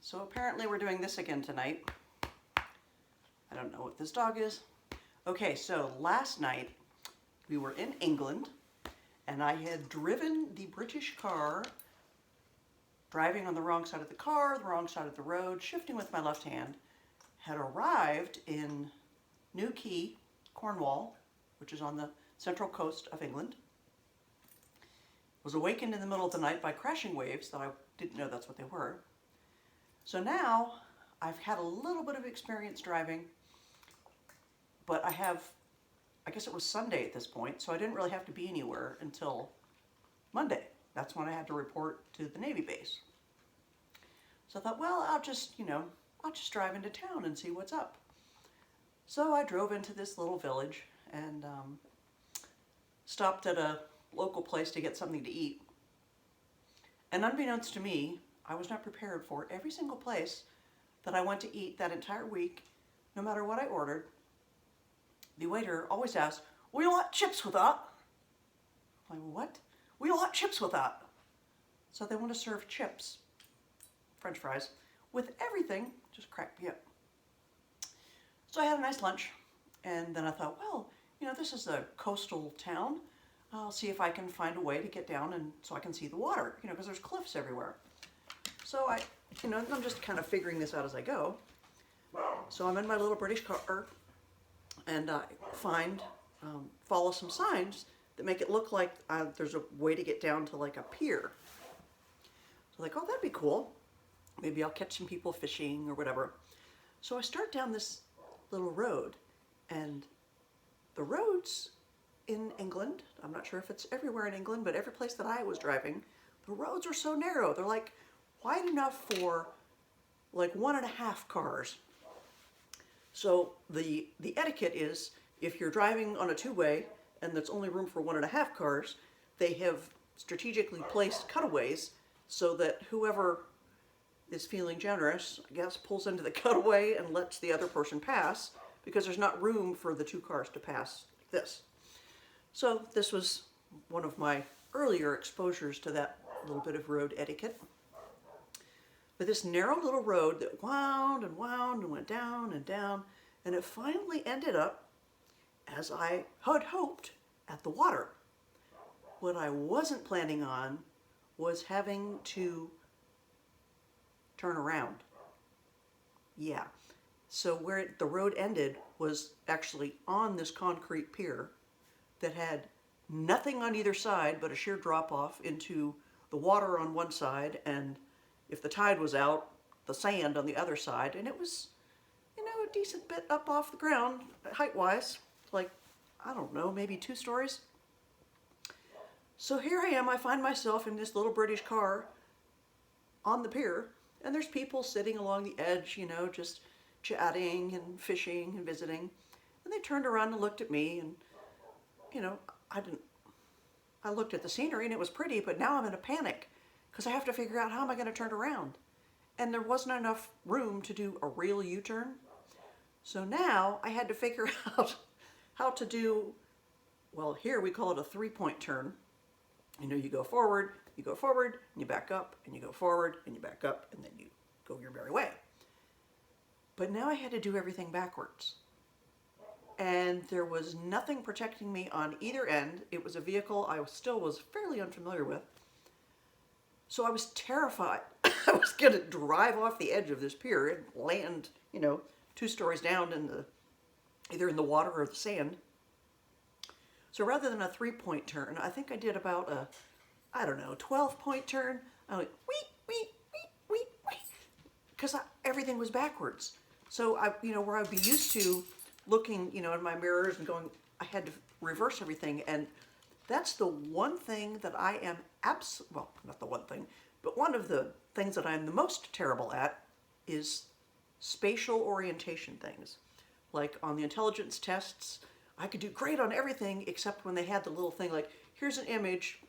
So apparently we're doing this again tonight. I don't know what this dog is. Okay, so last night we were in England and I had driven the British car, driving on the wrong side of the car, the wrong side of the road, shifting with my left hand, had arrived in New Quay, Cornwall, which is on the central coast of England. Was awakened in the middle of the night by crashing waves that I didn't know that's what they were. So now I've had a little bit of experience driving, but I guess it was Sunday at this point, so I didn't really have to be anywhere until Monday. That's when I had to report to the Navy base. So I thought, well, I'll just drive into town and see what's up. So I drove into this little village and stopped at a local place to get something to eat. And unbeknownst to me, I was not prepared for every single place that I went to eat that entire week, no matter what I ordered. The waiter always asked, "Will you want chips with that?" I'm like, what? "Will you want chips with that?" So they want to serve chips, French fries, with everything, just cracked me up. So I had a nice lunch, and then I thought, well, this is a coastal town. I'll see if I can find a way to get down and so I can see the water, because there's cliffs everywhere. So I'm just kind of figuring this out as I go. So I'm in my little British car, and I follow some signs that make it look like there's a way to get down to like a pier. So like, oh, that'd be cool. Maybe I'll catch some people fishing or whatever. So I start down this little road, and the roads in England, I'm not sure if it's everywhere in England, but every place that I was driving, the roads are so narrow. They're like wide enough for like 1.5 cars. So the etiquette is, if you're driving on a two-way and there's only room for 1.5 cars, they have strategically placed cutaways so that whoever is feeling generous, I guess, pulls into the cutaway and lets the other person pass, because there's not room for the 2 cars to pass like this. So this was one of my earlier exposures to that little bit of road etiquette. But this narrow little road that wound and wound and went down and down, and it finally ended up, as I had hoped, at the water. What I wasn't planning on was having to turn around. Yeah. So where the road ended was actually on this concrete pier that had nothing on either side but a sheer drop off into the water on one side, and if the tide was out, the sand on the other side. And it was, a decent bit up off the ground, height-wise, like, I don't know, maybe 2 stories. So here I am, I find myself in this little British car on the pier, and there's people sitting along the edge, just chatting and fishing and visiting. And they turned around and looked at me, and, I looked at the scenery and it was pretty, but now I'm in a panic because I have to figure out how am I going to turn around. And there wasn't enough room to do a real U-turn. So now I had to figure out how to do, well, here we call it a 3-point turn. You go forward, and you back up, and you go forward, and you back up, and then you go your merry way. But now I had to do everything backwards. And there was nothing protecting me on either end. It was a vehicle I still was fairly unfamiliar with. So I was terrified. I was going to drive off the edge of this pier and land, 2 stories down either in the water or the sand. So rather than a 3-point turn, I think I did about a, 12-point turn. I went, wee, wee, wee, wee, wee, because everything was backwards. So where I'd be used to looking, in my mirrors and going, I had to reverse everything. And that's the one thing that I am well, not the one thing, but one of the things that I'm the most terrible at is spatial orientation things. Like on the intelligence tests, I could do great on everything except when they had the little thing like, here's an image,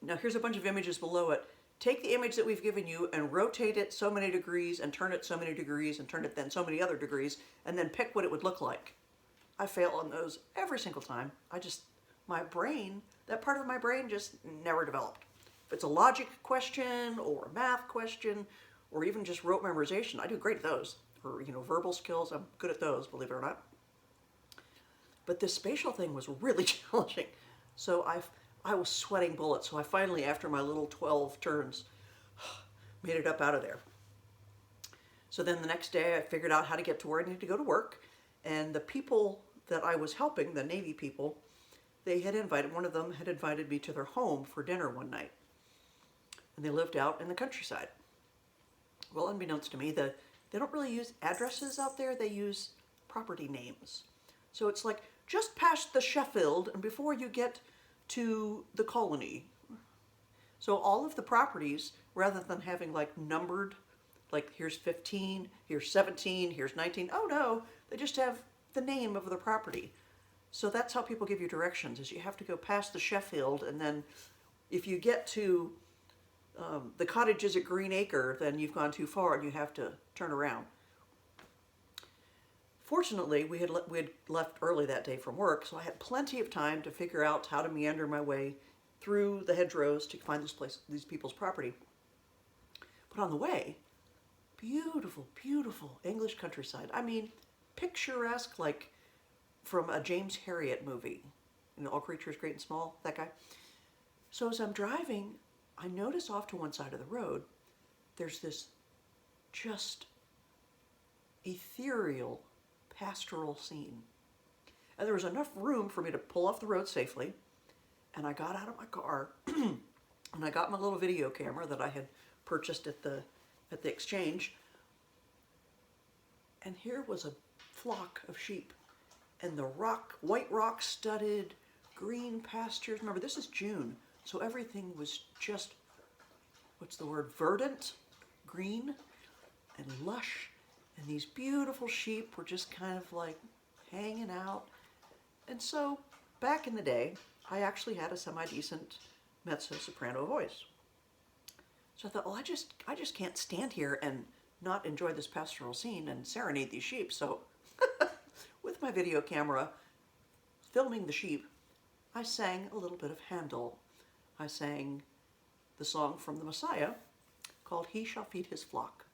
now here's a bunch of images below it. Take the image that we've given you and rotate it so many degrees and turn it so many degrees and turn it then so many other degrees and then pick what it would look like. I fail on those every single time. My brain, that part of my brain just never developed. If it's a logic question or a math question or even just rote memorization. I do great at those. Or, you know, verbal skills, I'm good at those, believe it or not. But this spatial thing was really challenging. So I was sweating bullets. So I finally, after my little 12 turns, made it up out of there. So then the next day I figured out how to get to where I needed to go to work. And the people that I was helping, the Navy people, one of them had invited me to their home for dinner one night. And they lived out in the countryside. Well, unbeknownst to me, they don't really use addresses out there, they use property names. So it's like, just past the Sheffield and before you get to the colony. So all of the properties, rather than having like numbered, like here's 15, here's 17, here's 19, oh no, they just have the name of the property. So that's how people give you directions, is you have to go past the Sheffield, and then if you get to the cottages at Green Acre, then you've gone too far and you have to turn around. Fortunately, we had left early that day from work, so I had plenty of time to figure out how to meander my way through the hedgerows to find these people's property. But on the way, beautiful, beautiful English countryside. I mean, picturesque, like from a James Herriot movie. You know, All Creatures Great and Small, that guy. So as I'm driving, I notice off to one side of the road, there's this just ethereal pastoral scene. And there was enough room for me to pull off the road safely. And I got out of my car and I got my little video camera that I had purchased at the exchange. And here was a flock of sheep. And the white rock studded green pastures. Remember, this is June, so everything was just, what's the word, verdant, green, and lush. And these beautiful sheep were just kind of like hanging out. And so back in the day, I actually had a semi-decent mezzo-soprano voice. So I thought, well, I just can't stand here and not enjoy this pastoral scene and serenade these sheep. So with my video camera, filming the sheep, I sang a little bit of Handel. I sang the song from the Messiah called He Shall Feed His Flock.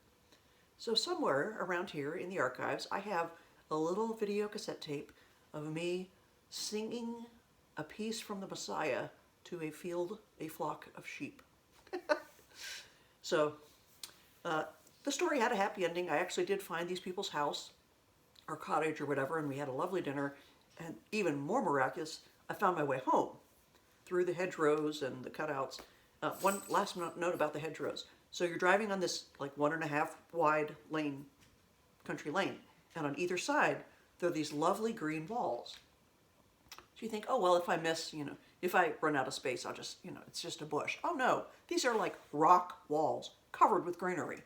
So somewhere around here in the archives, I have a little video cassette tape of me singing a piece from the Messiah to a flock of sheep. So the story had a happy ending. I actually did find these people's house or cottage or whatever, and we had a lovely dinner. And even more miraculous, I found my way home through the hedgerows and the cutouts. One last note about the hedgerows. So you're driving on this like 1.5 wide lane, country lane, and on either side there are these lovely green walls. So you think, oh well, if I miss, if I run out of space, I'll just, it's just a bush. Oh no, these are like rock walls covered with greenery.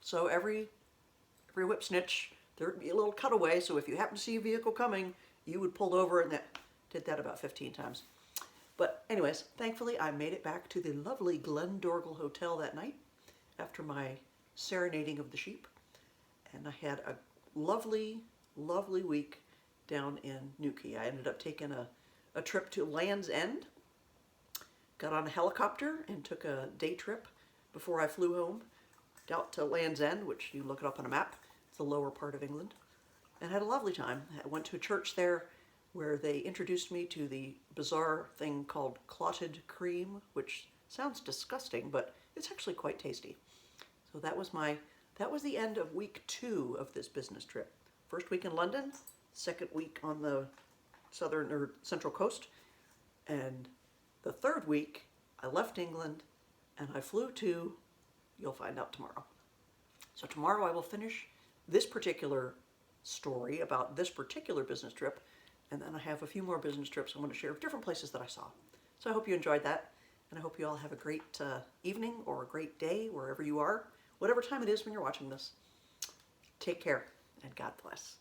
So every whip snitch, there would be a little cutaway, so if you happen to see a vehicle coming, you would pull over, and did that about 15 times. But anyways, thankfully I made it back to the lovely Glendorgal Hotel that night after my serenading of the sheep. And I had a lovely, lovely week down in Newquay. I ended up taking a trip to Land's End, got on a helicopter and took a day trip before I flew home out to Land's End, which you look it up on a map. It's the lower part of England. And had a lovely time. I went to a church there where they introduced me to the bizarre thing called clotted cream, which sounds disgusting, but it's actually quite tasty. So that was the end of week 2 of this business trip. First week in London, second week on the southern or central coast, and the third week I left England and I flew to, you'll find out tomorrow. So tomorrow I will finish this particular story about this particular business trip, and then I have a few more business trips I want to share of different places that I saw. So I hope you enjoyed that, and I hope you all have a great evening or a great day wherever you are, whatever time it is when you're watching this. Take care, and God bless.